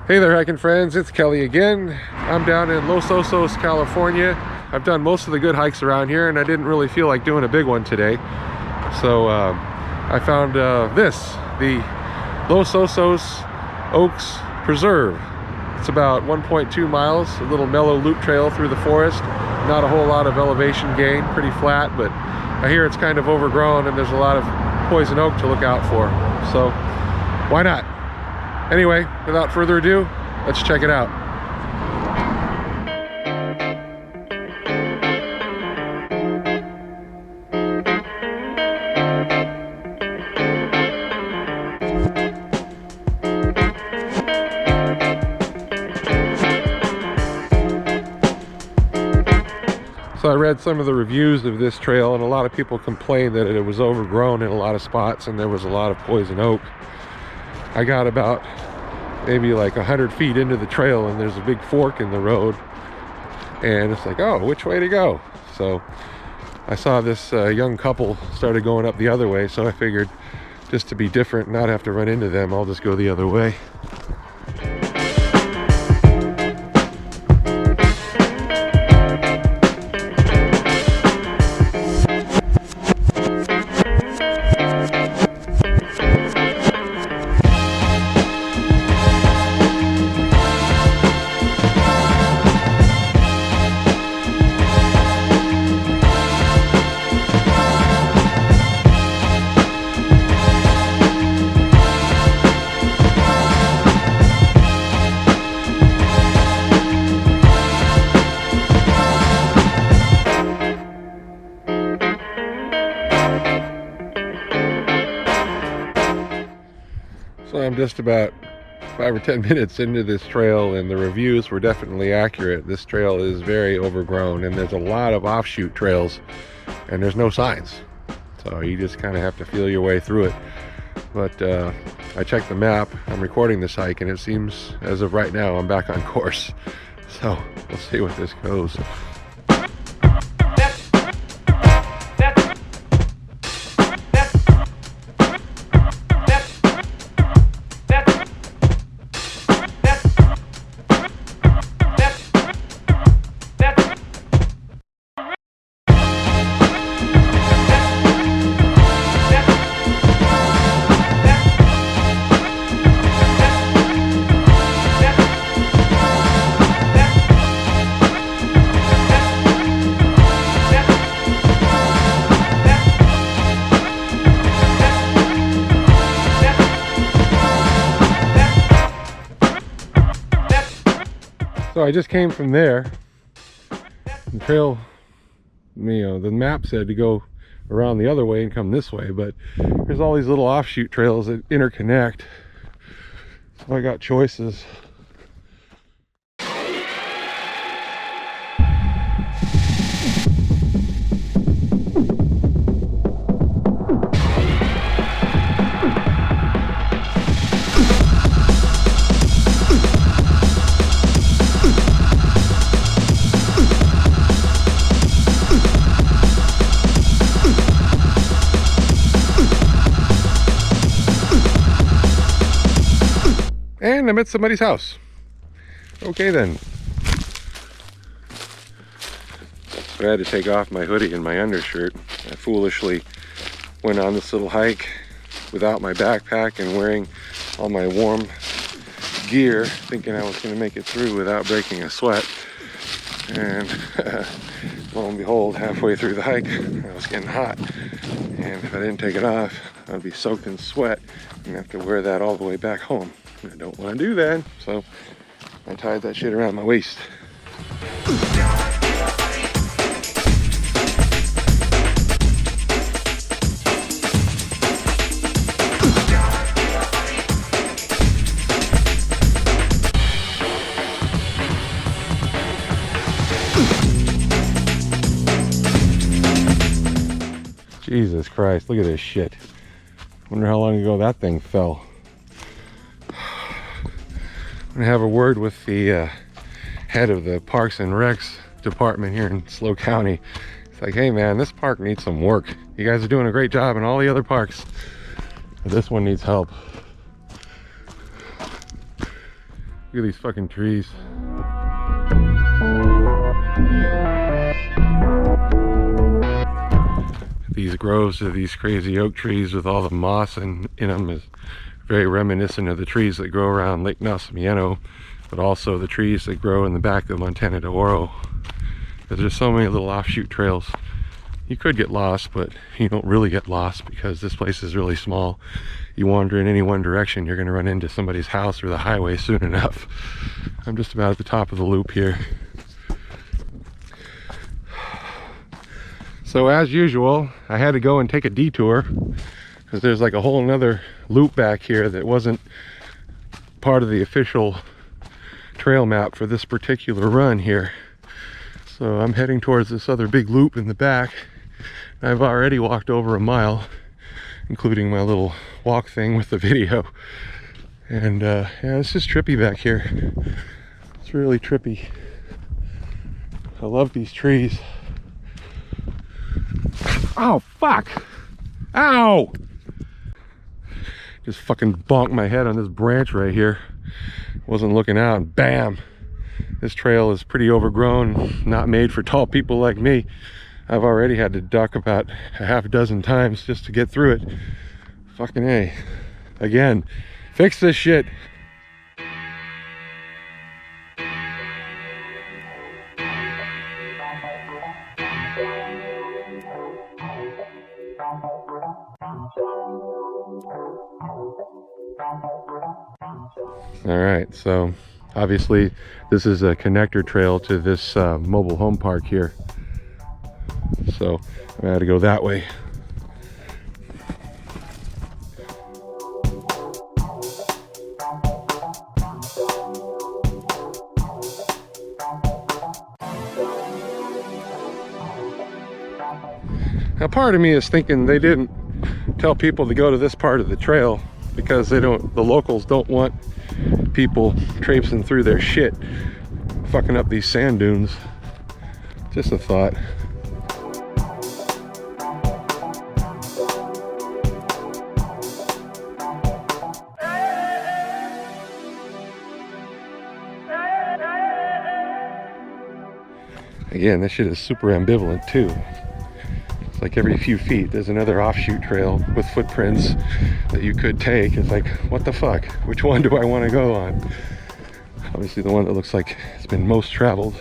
Hey there, hiking friends, it's Kelly again. I'm down in Los Osos, California. I've done most of the good hikes around here and I didn't really feel like doing a big one today. So I found the Los Osos Oaks Preserve. It's about 1.2 miles, a little mellow loop trail through the forest. Not a whole lot of elevation gain, pretty flat, but I hear it's kind of overgrown and there's a lot of poison oak to look out for. So why not? Anyway, without further ado, let's check it out. So I read some of the reviews of this trail and a lot of people complained that it was overgrown in a lot of spots and there was a lot of poison oak. I got about maybe like 100 feet into the trail and there's a big fork in the road and it's like, oh, which way to go? So I saw this young couple started going up the other way, so I figured just to be different and not have to run into them, I'll just go the other way. So I'm just about 5 or 10 minutes into this trail and the reviews were definitely accurate. This trail is very overgrown and there's a lot of offshoot trails and there's no signs. So you just kind of have to feel your way through it. But I checked the map, I'm recording this hike and it seems as of right now I'm back on course. So we'll see what this goes. So I just came from there. The trail, the map said to go around the other way and come this way, but there's all these little offshoot trails that interconnect. So I got choices. And I'm at somebody's house. Okay then. So I had to take off my hoodie and my undershirt. I foolishly went on this little hike without my backpack and wearing all my warm gear, thinking I was going to make it through without breaking a sweat. And lo and behold, halfway through the hike, I was getting hot. And if I didn't take it off, I'd be soaked in sweat and have to wear that all the way back home. I don't want to do that, so I tied that shit around my waist. Jesus Christ, look at this shit. Wonder how long ago that thing fell. I'm gonna have a word with the head of the Parks and Recs department here in SLO County. It's like, hey man, this park needs some work. You guys are doing a great job in all the other parks, but this one needs help. Look at these fucking trees. These groves of these crazy oak trees with all the moss in them is very reminiscent of the trees that grow around Lake Nacimiento, but also the trees that grow in the back of Montana de Oro. Because there's so many little offshoot trails. You could get lost, but you don't really get lost because this place is really small. You wander in any one direction, you're going to run into somebody's house or the highway soon enough. I'm just about at the top of the loop here. So as usual, I had to go and take a detour because there's like a whole nother loop back here that wasn't part of the official trail map for this particular run here. So I'm heading towards this other big loop in the back. I've already walked over a mile, including my little walk thing with the video. And yeah, it's just trippy back here. It's really trippy. I love these trees. Oh, fuck! Ow! Just fucking bonked my head on this branch right here. Wasn't looking out, and bam! This trail is pretty overgrown, not made for tall people like me. I've already had to duck about a half dozen times just to get through it. Fucking A. Again, fix this shit. All right, so obviously this is a connector trail to this mobile home park here. So I had to go that way. Now part of me is thinking they didn't tell people to go to this part of the trail because the locals don't want people traipsing through their shit, fucking up these sand dunes. Just a thought. Again, this shit is super ambivalent too. It's like every few feet there's another offshoot trail with footprints that you could take. It's like, what the fuck? Which one do I want to go on? Obviously the one that looks like it's been most traveled.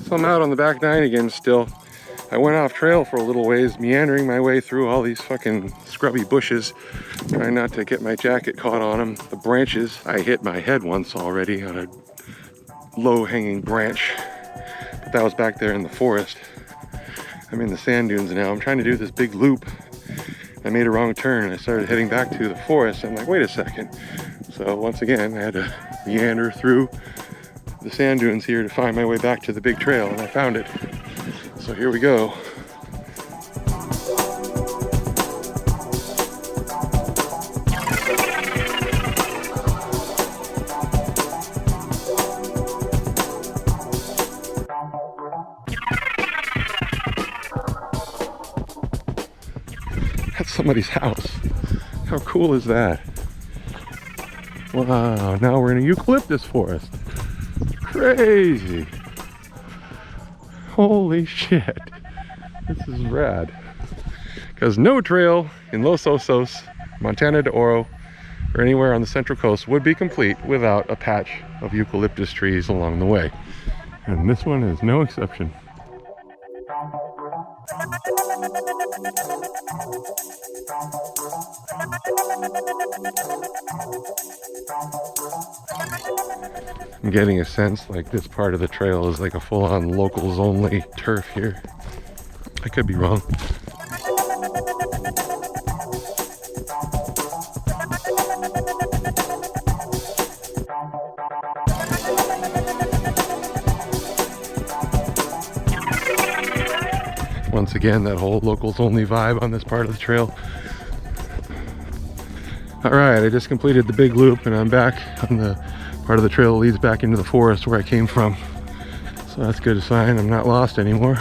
So I'm out on the back nine again still. I went off trail for a little ways, meandering my way through all these fucking scrubby bushes, trying not to get my jacket caught on them. The branches, I hit my head once already on a low-hanging branch, but that was back there in the forest. I'm in the sand dunes now. I'm trying to do this big loop. I made a wrong turn and I started heading back to the forest. I'm like, wait a second. So once again, I had to meander through the sand dunes here to find my way back to the big trail, and I found it. So here we go. That's somebody's house. How cool is that? Wow, now we're in a eucalyptus forest. Crazy. Holy shit. This is rad. Because no trail in Los Osos, Montana de Oro, or anywhere on the Central Coast would be complete without a patch of eucalyptus trees along the way. And this one is no exception. I'm getting a sense like this part of the trail is like a full-on locals only turf here. I could be wrong. Once again, that whole locals only vibe on this part of the trail. All right, I just completed the big loop and I'm back on the part of the trail that leads back into the forest where I came from. So that's a good sign. I'm not lost anymore.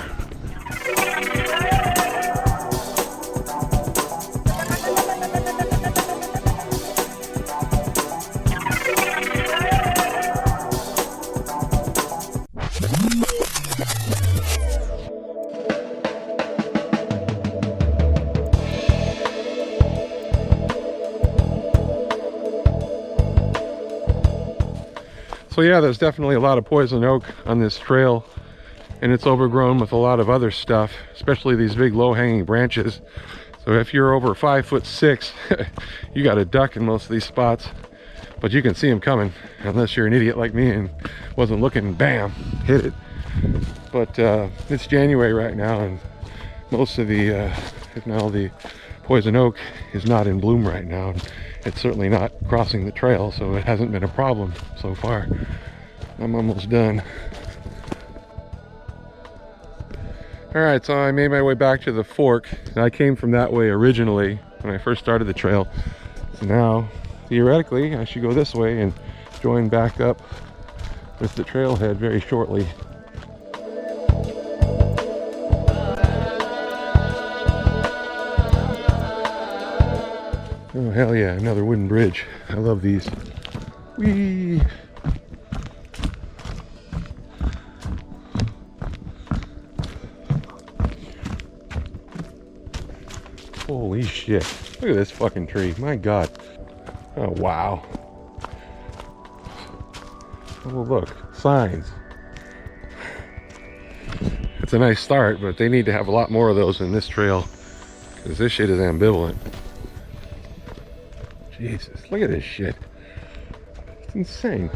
So yeah, there's definitely a lot of poison oak on this trail, and it's overgrown with a lot of other stuff, especially these big low-hanging branches. So if you're over 5'6", you got to duck in most of these spots, but you can see them coming unless you're an idiot like me and wasn't looking. Bam, hit it. But it's January right now, and most of the if not all the poison oak is not in bloom right now. It's certainly not crossing the trail, so it hasn't been a problem so far. I'm almost done. All right, so I made my way back to the fork. I came from that way originally when I first started the trail. So now, theoretically, I should go this way and join back up with the trailhead very shortly. Oh, hell yeah, another wooden bridge. I love these. Whee! Holy shit. Look at this fucking tree. My God. Oh, wow. Oh, look. Signs. It's a nice start, but they need to have a lot more of those in this trail, because this shit is ambivalent. Jesus, look at this shit. It's insane.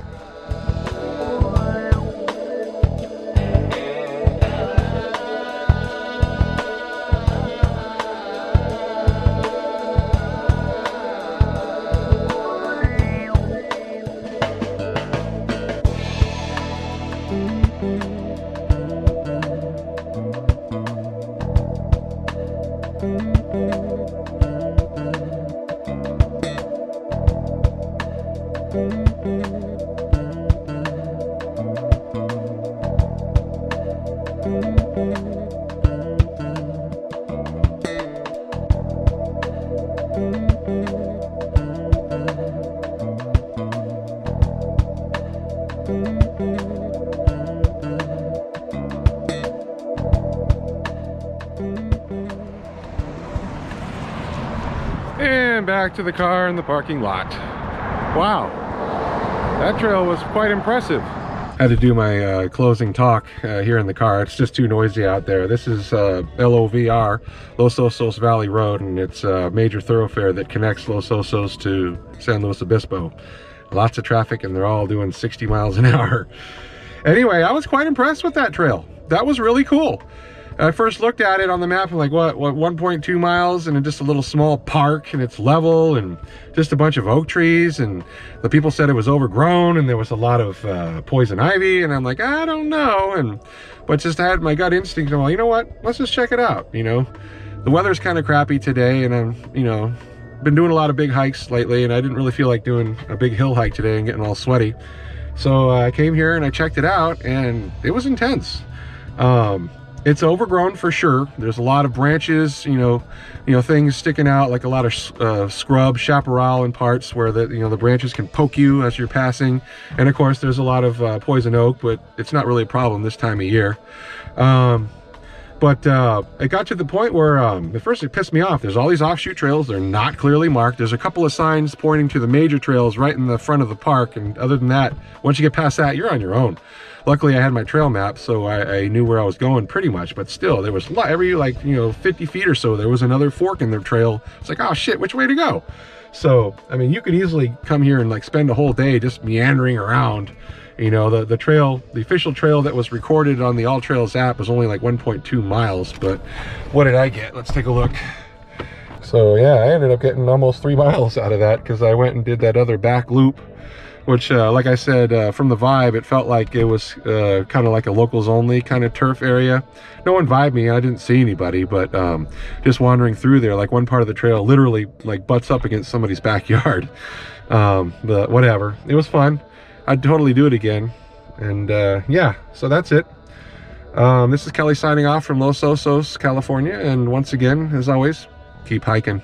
And back to the car in the parking lot. Wow, that trail was quite impressive. Had to do my closing talk here in the car. It's just too noisy out there. This is LOVR, Los Osos Valley Road, and it's a major thoroughfare that connects Los Osos to San Luis Obispo. Lots of traffic, and they're all doing 60 miles an hour. Anyway, I was quite impressed with that trail. That was really cool. I first looked at it on the map and like, what 1.2 miles, and just a little small park, and it's level, and just a bunch of oak trees, and the people said it was overgrown, and there was a lot of poison ivy, and I'm like, I don't know, but just I had my gut instinct, well, you know what, let's just check it out. You know, the weather's kind of crappy today, and I'm, you know, been doing a lot of big hikes lately, and I didn't really feel like doing a big hill hike today and getting all sweaty. So I came here and I checked it out, and it was intense. It's overgrown for sure. There's a lot of branches, you know, things sticking out, like a lot of scrub, chaparral in parts where the branches can poke you as you're passing. And of course, there's a lot of poison oak, but it's not really a problem this time of year. But it got to the point where at first it pissed me off. There's all these offshoot trails. They're not clearly marked. There's a couple of signs pointing to the major trails right in the front of the park. And other than that, once you get past that, you're on your own. Luckily, I had my trail map, so I knew where I was going pretty much. But still, there was every 50 feet or so, there was another fork in the trail. It's like, oh shit, which way to go? So, I mean, you could easily come here and like spend a whole day just meandering around. You know, the trail, the official trail that was recorded on the alltrails app was only like 1.2 miles, but what did I get? Let's take a look. So yeah, I ended up getting almost 3 miles out of that because I went and did that other back loop which like I said, from the vibe, it felt like it was kind of like a locals only kind of turf area. No one vibed me, I didn't see anybody, but just wandering through there, like one part of the trail literally like butts up against somebody's backyard. But whatever, it was fun. I'd totally do it again. And yeah, so that's it. This is Kelly signing off from Los Osos, California, and once again, as always, keep hiking.